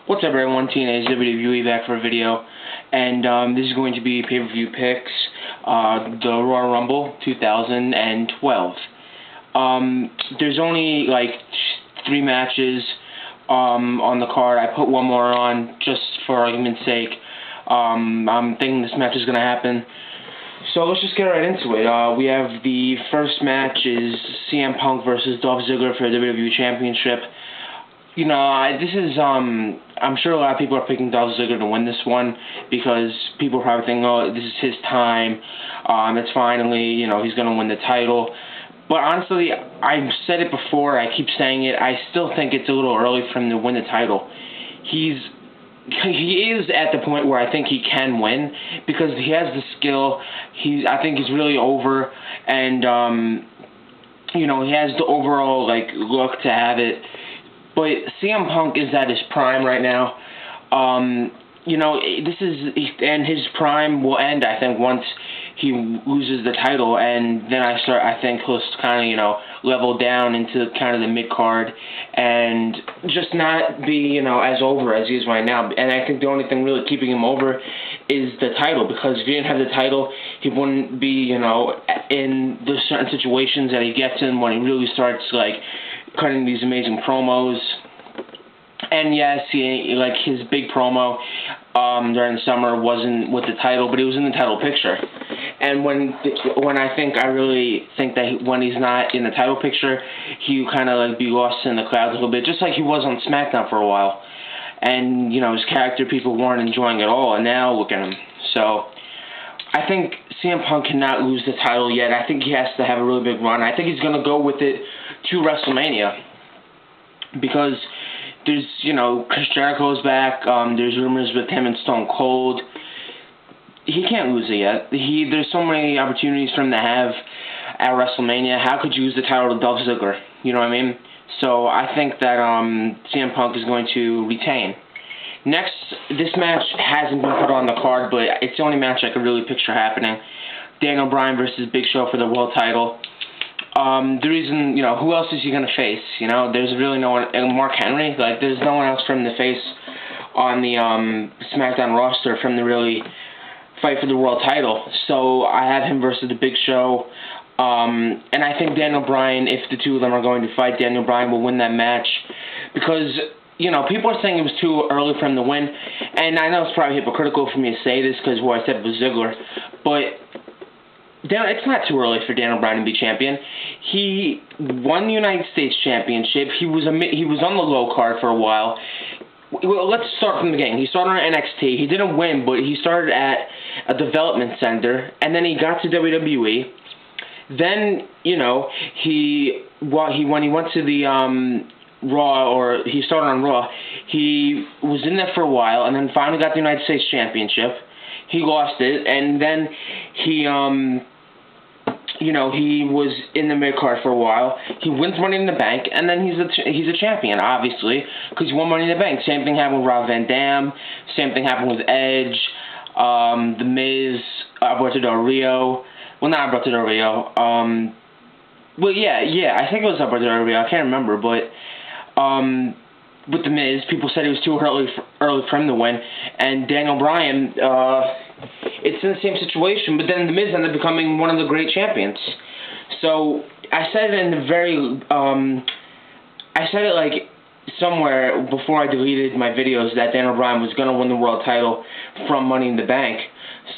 What's up, everyone? Teenage WWE back for a video, and this is going to be pay-per-view picks, the Royal Rumble 2012. There's only like 3 matches on the card. I put one more on just for argument's sake. I'm thinking this match is going to happen. So let's just get right into it. We have the first match is CM Punk versus Dolph Ziggler for the WWE Championship. You know, this is, I'm sure a lot of people are picking Dolph Ziggler to win this one because people are probably thinking, oh, this is his time. It's finally, you know, he's going to win the title. But honestly, I've said it before, I keep saying it, I still think it's a little early for him to win the title. He is at the point where I think he can win because he has the skill. I think he's really over, and, you know, he has the overall, like, look to have it. But CM Punk is at his prime right now. You know, and his prime will end, I think, once he loses the title, and then I think he'll kind of, you know, level down into kind of the mid-card and just not be, you know, as over as he is right now. And I think the only thing really keeping him over is the title, because if he didn't have the title, he wouldn't be, you know, in the certain situations that he gets in when he really starts, like, cutting these amazing promos. And yes, like his big promo during the summer wasn't with the title, but it was in the title picture. And when I really think that when he's not in the title picture, he kind of like be lost in the crowd a little bit, just like he was on SmackDown for a while. And you know, his character, people weren't enjoying at all, and now look at him. So I think CM Punk cannot lose the title yet. I think he has to have a really big run. I think he's gonna go with it to WrestleMania, because there's, you know, Chris Jericho's back. There's rumors with him and Stone Cold. He can't lose it yet. There's so many opportunities for him to have at WrestleMania. How could you lose the title to Dolph Ziggler? You know what I mean? So I think that CM Punk is going to retain. Next, this match hasn't been put on the card, but it's the only match I could really picture happening. Daniel Bryan versus Big Show for the world title. The reason, you know, who else is he going to face? You know, there's really no one. Mark Henry? Like, there's no one else for him to face on the SmackDown roster for him to really fight for the world title. So I have him versus the Big Show. And I think Daniel Bryan, if the two of them are going to fight, Daniel Bryan will win that match. Because, you know, people are saying it was too early for him to win. And I know it's probably hypocritical for me to say this because what I said was Ziggler. But it's not too early for Daniel Bryan to be champion. He won the United States Championship. He was on the low card for a while. Well, let's start from the beginning. He started on NXT. He didn't win, but he started at a development center, and then he got to WWE. Then, you know, when he went to the Raw, or he started on Raw, he was in there for a while, and then finally got the United States Championship. He lost it, and then he, you know, he was in the mid-card for a while. He wins Money in the Bank, and then he's a champion, obviously, because he won Money in the Bank. Same thing happened with Rob Van Dam. Same thing happened with Edge, The Miz, Alberto Del Rio. Well, not Alberto Del Rio. Well, yeah, I think it was Alberto Del Rio. I can't remember, but with The Miz, people said it was too early for him to win, and Daniel Bryan, it's in the same situation, but then The Miz ended up becoming one of the great champions. So I said it in the I said it like somewhere before I deleted my videos that Daniel Bryan was going to win the world title from Money in the Bank.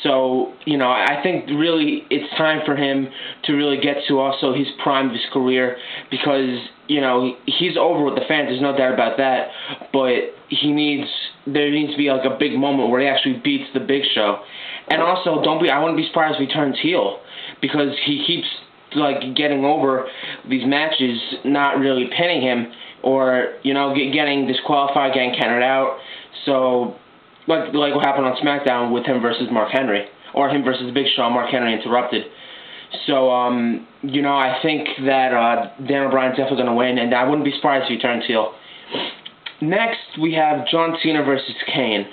So, you know, I think really it's time for him to really get to also his prime of his career, because, you know, he's over with the fans, there's no doubt about that, but there needs to be like a big moment where he actually beats the Big Show. And also, I wouldn't be surprised if he turns heel, because he keeps like getting over these matches, not really pinning him, or, you know, getting disqualified, getting counted out. So like what happened on SmackDown with him versus Mark Henry, or him versus the Big Show, Mark Henry interrupted. So, you know, I think that Daniel Bryan's definitely going to win, and I wouldn't be surprised if he turns heel. Next, we have John Cena versus Kane.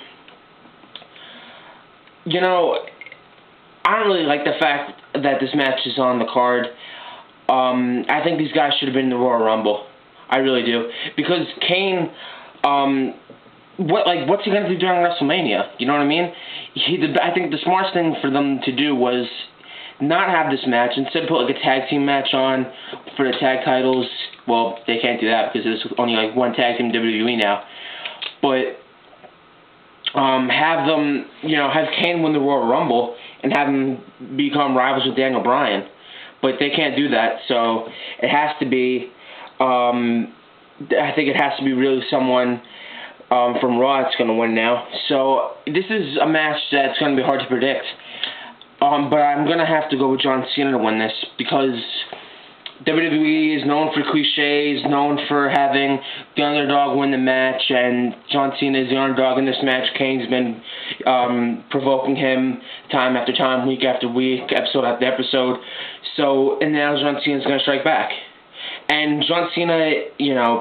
You know, I don't really like the fact that this match is on the card. I think these guys should have been in the Royal Rumble. I really do. Because Kane, what's he gonna do during WrestleMania? You know what I mean? I think the smartest thing for them to do was not have this match. Instead, put like a tag team match on for the tag titles. Well, they can't do that because there's only like one tag team in WWE now. But have them, have Kane win the Royal Rumble and have him become rivals with Daniel Bryan. But they can't do that, so it has to be. I think it has to be really someone from Raw that's going to win now. So this is a match that's going to be hard to predict. But I'm going to have to go with John Cena to win this because WWE is known for cliches, known for having the underdog win the match, and John Cena is the underdog in this match. Kane's been provoking him time after time, week after week, episode after episode. So, and now John Cena's going to strike back. And John Cena,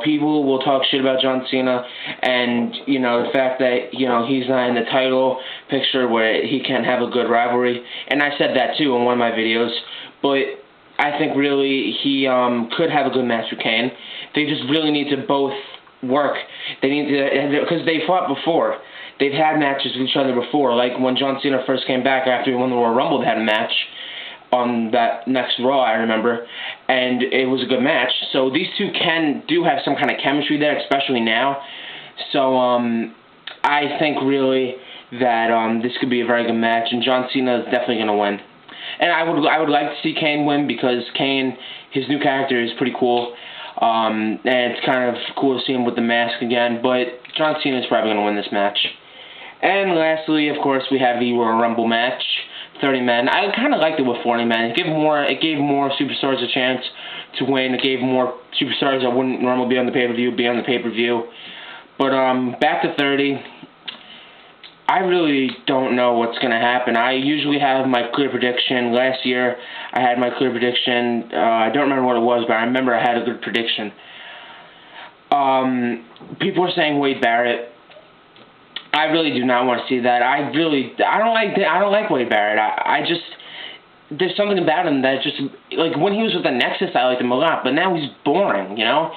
people will talk shit about John Cena, and, the fact that, he's not in the title picture where he can't have a good rivalry. And I said that, too, in one of my videos. But I think, really, he could have a good match with Kane. They just really need to both work. They need to, because they fought before. They've had matches with each other before. Like, when John Cena first came back after he won the Royal Rumble, they had a match on that next Raw, I remember, and it was a good match. So these two do have some kind of chemistry there, especially now. So I think really that this could be a very good match, and John Cena is definitely going to win. And I would like to see Kane win because Kane, his new character is pretty cool, and it's kind of cool to see him with the mask again. But John Cena is probably going to win this match. And lastly, of course, we have the Royal Rumble match. 30 men. I kind of liked it with 40 men. It gave more superstars a chance to win. It gave more superstars that wouldn't normally be on the pay-per-view be on the pay-per-view. But back to 30. I really don't know what's going to happen. I usually have my clear prediction. Last year, I had my clear prediction. I don't remember what it was, but I remember I had a good prediction. People are saying Wade Barrett. I really do not want to see that. I don't like Wade Barrett. I just, there's something about him that just, like, when he was with the Nexus, I liked him a lot, but now he's boring, I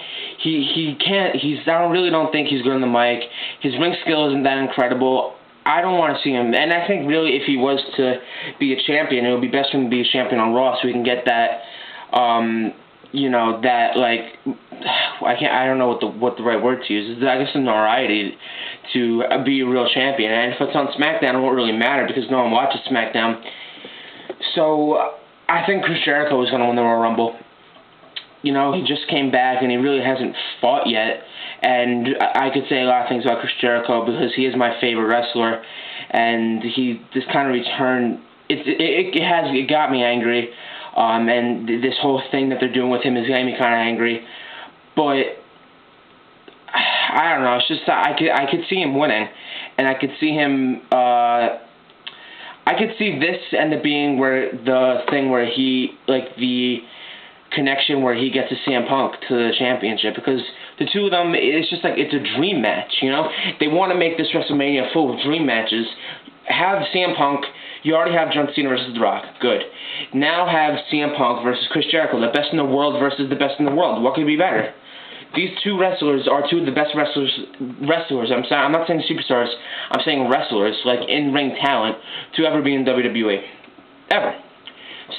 really don't think he's good on the mic. His ring skill isn't that incredible. I don't want to see him, and I think really if he was to be a champion, it would be best for him to be a champion on Raw so we can get that, that, like, I don't know what the right word to use is. I guess the notoriety to be a real champion. And if it's on SmackDown, it won't really matter because no one watches SmackDown. So I think Chris Jericho is going to win the Royal Rumble. He just came back and he really hasn't fought yet. And I could say a lot of things about Chris Jericho because he is my favorite wrestler. And this kind of return, it got me angry. And this whole thing that they're doing with him is getting me kind of angry. But I don't know. It's just I could see him winning, and I could see him. I could see this end up being where the thing where he, like, the connection where he gets to CM Punk to the championship, because the two of them, it's just like it's a dream match. They want to make this WrestleMania full of dream matches. Have CM Punk. You already have John Cena versus The Rock. Good. Now have CM Punk versus Chris Jericho, the best in the world versus the best in the world. What could be better? These two wrestlers are two of the best wrestlers. I'm not saying superstars. I'm saying wrestlers, like in-ring talent, to ever be in WWE. Ever.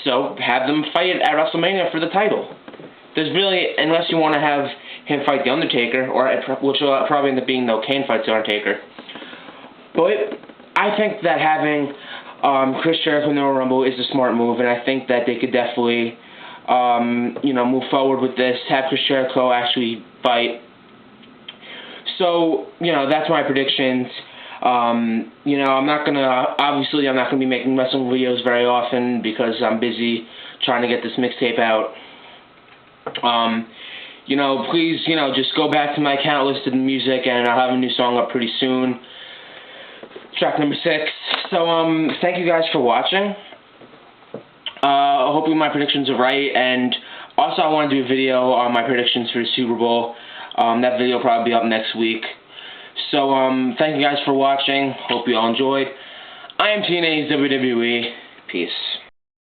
So have them fight at WrestleMania for the title. There's really, unless you want to have him fight The Undertaker, which will probably end up being, though, Kane fights The Undertaker. But I think that having Chris Jericho in the Royal Rumble is a smart move, and I think that they could definitely move forward with this, have Chris Jericho actually fight. So, that's my predictions. I'm not gonna be making wrestling videos very often because I'm busy trying to get this mixtape out. Please, just go back to my account, listen to the music, and I'll have a new song up pretty soon. Track number 6. So, thank you guys for watching. Hopefully my predictions are right, and also I want to do a video on my predictions for the Super Bowl. That video will probably be up next week. So, thank you guys for watching. Hope you all enjoyed. I am TNA's WWE. Peace.